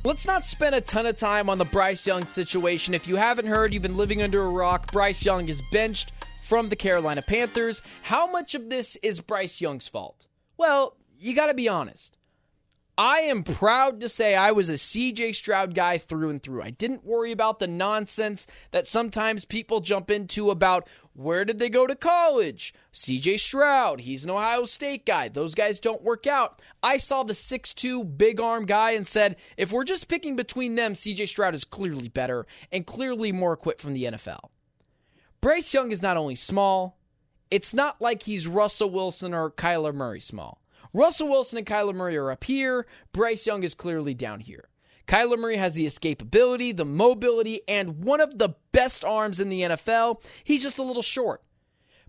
Let's not spend a ton of time on the Bryce Young situation. If you haven't heard, you've been living under a rock. Bryce Young is benched from the Carolina Panthers. How much of this is Bryce Young's fault? Well, you got to be honest. I am proud to say I was a CJ Stroud guy through and through. I didn't worry about the nonsense that sometimes people jump into about where did they go to college? CJ Stroud, he's an Ohio State guy. Those guys don't work out. I saw the 6'2 big arm guy and said, if we're just picking between them, CJ Stroud is clearly better and clearly more equipped from the NFL. Bryce Young is not only small, it's not like he's Russell Wilson or Kyler Murray small. Russell Wilson and Kyler Murray are up here. Bryce Young is clearly down here. Kyler Murray has the escapability, the mobility, and one of the best arms in the NFL. He's just a little short.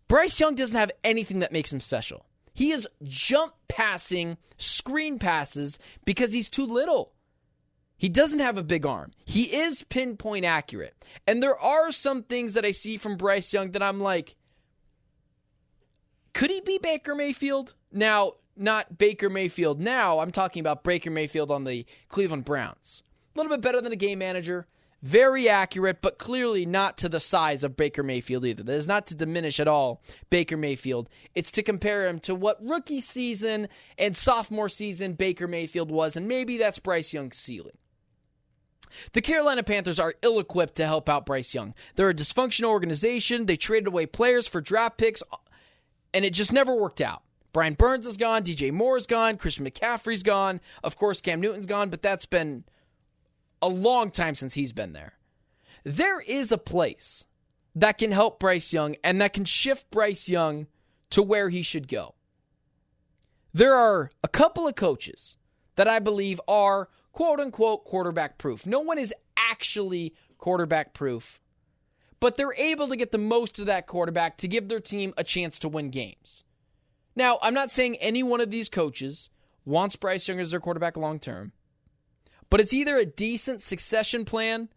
Bryce Young doesn't have anything that makes him special. He is jump passing, screen passes because he's too little. He doesn't have a big arm. He is pinpoint accurate. And there are some things that I see from Bryce Young that I'm like, could he be Baker Mayfield? Now, not Baker Mayfield now. I'm talking about Baker Mayfield on the Cleveland Browns. A little bit better than a game manager. Very accurate, but clearly not to the size of Baker Mayfield either. That is not to diminish at all Baker Mayfield. It's to compare him to what rookie season and sophomore season Baker Mayfield was, and maybe that's Bryce Young's ceiling. The Carolina Panthers are ill-equipped to help out Bryce Young. They're a dysfunctional organization. They traded away players for draft picks, and it just never worked out. Brian Burns is gone, DJ Moore is gone, Christian McCaffrey's gone, of course Cam Newton's gone, but that's been a long time since he's been there. There is a place that can help Bryce Young and that can shift Bryce Young to where he should go. There are a couple of coaches that I believe are quote-unquote quarterback proof. No one is actually quarterback proof, but they're able to get the most of that quarterback to give their team a chance to win games. Now, I'm not saying any one of these coaches wants Bryce Young as their quarterback long-term, but it's either a decent succession plan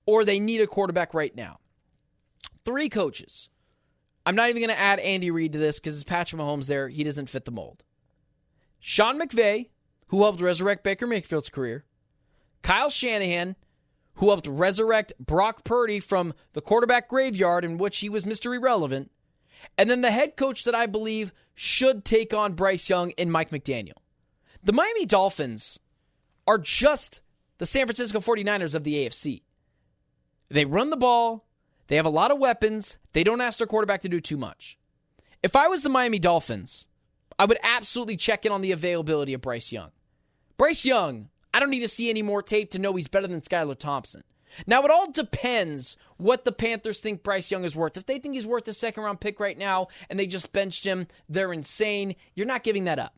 or they need a quarterback right now. 3 coaches. I'm not even going to add Andy Reid to this because it's Patrick Mahomes there. He doesn't fit the mold. Sean McVay, who helped resurrect Baker Mayfield's career. Kyle Shanahan, who helped resurrect Brock Purdy from the quarterback graveyard in which he was Mr. Irrelevant. And then the head coach that I believe should take on Bryce Young and Mike McDaniel. The Miami Dolphins are just the San Francisco 49ers of the AFC. They run the ball. They have a lot of weapons. They don't ask their quarterback to do too much. If I was the Miami Dolphins, I would absolutely check in on the availability of Bryce Young. Bryce Young, I don't need to see any more tape to know he's better than Skylar Thompson. Now, it all depends what the Panthers think Bryce Young is worth. If they think he's worth a second-round pick right now and they just benched him, they're insane. You're not giving that up.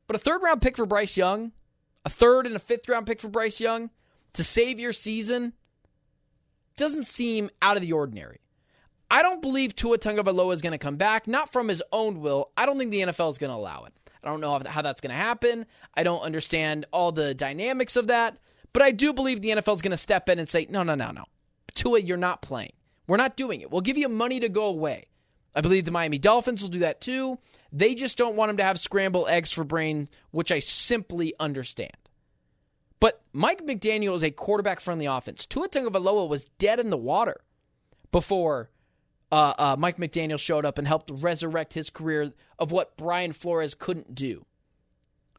But a third-round pick for Bryce Young, a third and a fifth-round pick for Bryce Young to save your season doesn't seem out of the ordinary. I don't believe Tua Tagovailoa is going to come back, not from his own will. I don't think the NFL is going to allow it. I don't know how that's going to happen. I don't understand all the dynamics of that. But I do believe the NFL is going to step in and say, no. Tua, you're not playing. We're not doing it. We'll give you money to go away. I believe the Miami Dolphins will do that too. They just don't want him to have scrambled eggs for brain, which I simply understand. But Mike McDaniel is a quarterback-friendly offense. Tua Tagovailoa was dead in the water before Mike McDaniel showed up and helped resurrect his career of what Brian Flores couldn't do.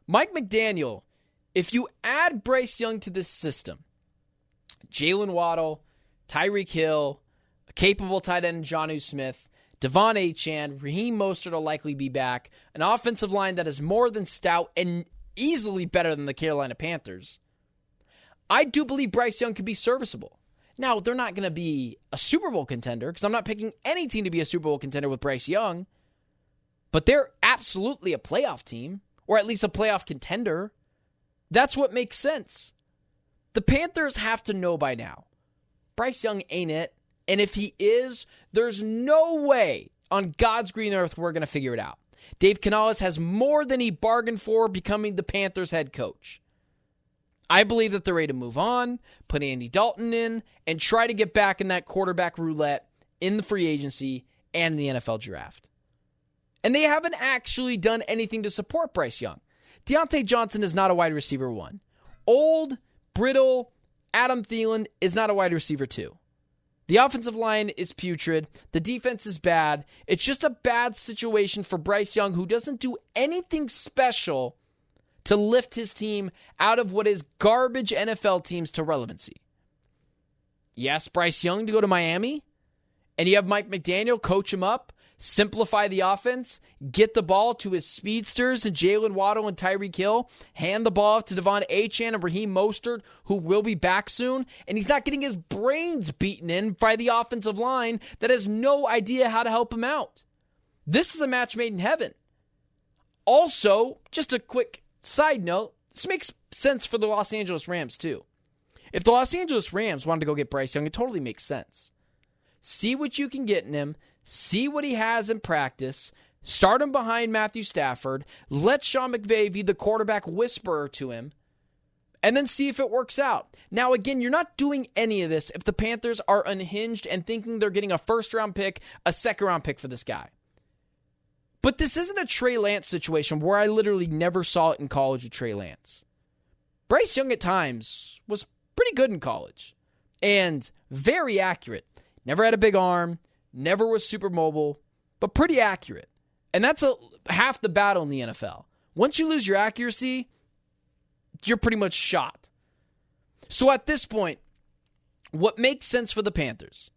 Mike McDaniel, if you add Bryce Young to this system, Jalen Waddle, Tyreek Hill, a capable tight end Jonnu Smith, Devon Achane, Raheem Mostert will likely be back, an offensive line that is more than stout and easily better than the Carolina Panthers, I do believe Bryce Young could be serviceable. Now, they're not going to be a Super Bowl contender because I'm not picking any team to be a Super Bowl contender with Bryce Young, but they're absolutely a playoff team, or at least a playoff contender. That's what makes sense. The Panthers have to know by now. Bryce Young ain't it. And if he is, there's no way on God's green earth we're going to figure it out. Dave Canales has more than he bargained for becoming the Panthers head coach. I believe that they're ready to move on, put Andy Dalton in, and try to get back in that quarterback roulette in the free agency and the NFL draft. And they haven't actually done anything to support Bryce Young. Deontay Johnson is not a wide receiver 1. old, brittle Adam Thielen is not a wide receiver 2. The offensive line is putrid. The defense is bad. It's just a bad situation for Bryce Young, who doesn't do anything special to lift his team out of what is garbage NFL teams to relevancy. Yes, Bryce Young to go to Miami, and you have Mike McDaniel coach him up, simplify the offense, get the ball to his speedsters and Jalen Waddle and Tyreek Hill, hand the ball off to Devon Achane and Raheem Mostert, who will be back soon, and he's not getting his brains beaten in by the offensive line that has no idea how to help him out. This is a match made in heaven. Also, just a quick side note, this makes sense for the Los Angeles Rams too. If the Los Angeles Rams wanted to go get Bryce Young, it totally makes sense. See what you can get in him. See what he has in practice. Start him behind Matthew Stafford. Let Sean McVay be the quarterback whisperer to him. And then see if it works out. Now, again, you're not doing any of this if the Panthers are unhinged and thinking they're getting a first-round pick, a second-round pick for this guy. But this isn't a Trey Lance situation where I literally never saw it in college with Trey Lance. Bryce Young at times was pretty good in college and very accurate. Never had a big arm, never was super mobile, but pretty accurate. And that's half the battle in the NFL. Once you lose your accuracy, you're pretty much shot. So at this point, what makes sense for the Panthers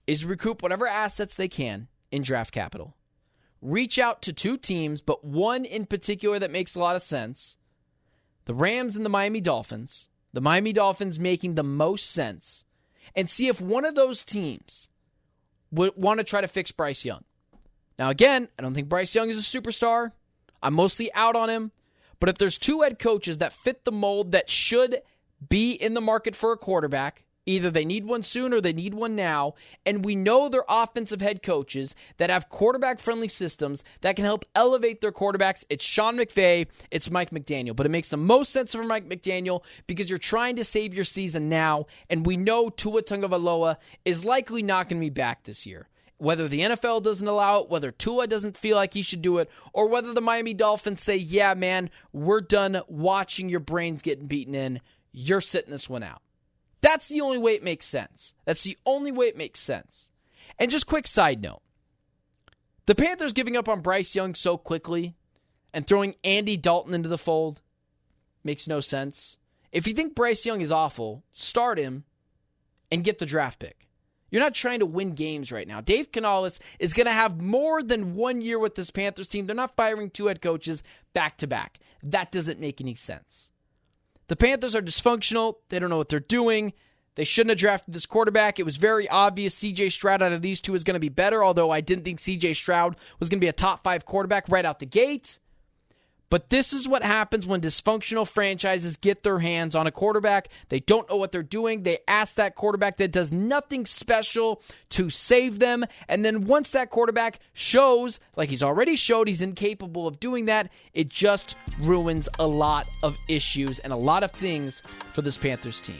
is recoup whatever assets they can in draft capital. Reach out to 2 teams, but one in particular that makes a lot of sense. The Rams and the Miami Dolphins. The Miami Dolphins making the most sense. And see if one of those teams would want to try to fix Bryce Young. Now again, I don't think Bryce Young is a superstar. I'm mostly out on him. But if there's 2 head coaches that fit the mold that should be in the market for a quarterback, either they need one soon or they need one now, and we know they're offensive head coaches that have quarterback-friendly systems that can help elevate their quarterbacks, it's Sean McVay, it's Mike McDaniel. But it makes the most sense for Mike McDaniel because you're trying to save your season now, and we know Tua Tagovailoa is likely not going to be back this year. Whether the NFL doesn't allow it, whether Tua doesn't feel like he should do it, or whether the Miami Dolphins say, yeah, man, we're done watching your brains getting beaten in. You're sitting this one out. That's the only way it makes sense. That's the only way it makes sense. And just quick side note. The Panthers giving up on Bryce Young so quickly and throwing Andy Dalton into the fold makes no sense. If you think Bryce Young is awful, start him and get the draft pick. You're not trying to win games right now. Dave Canales is going to have more than 1 year with this Panthers team. They're not firing 2 head coaches back to back. That doesn't make any sense. The Panthers are dysfunctional. They don't know what they're doing. They shouldn't have drafted this quarterback. It was very obvious C.J. Stroud out of these 2 is going to be better, although I didn't think C.J. Stroud was going to be a top 5 quarterback right out the gate. But this is what happens when dysfunctional franchises get their hands on a quarterback. They don't know what they're doing. They ask that quarterback that does nothing special to save them. And then once that quarterback shows, like he's already showed, he's incapable of doing that, it just ruins a lot of issues and a lot of things for this Panthers team.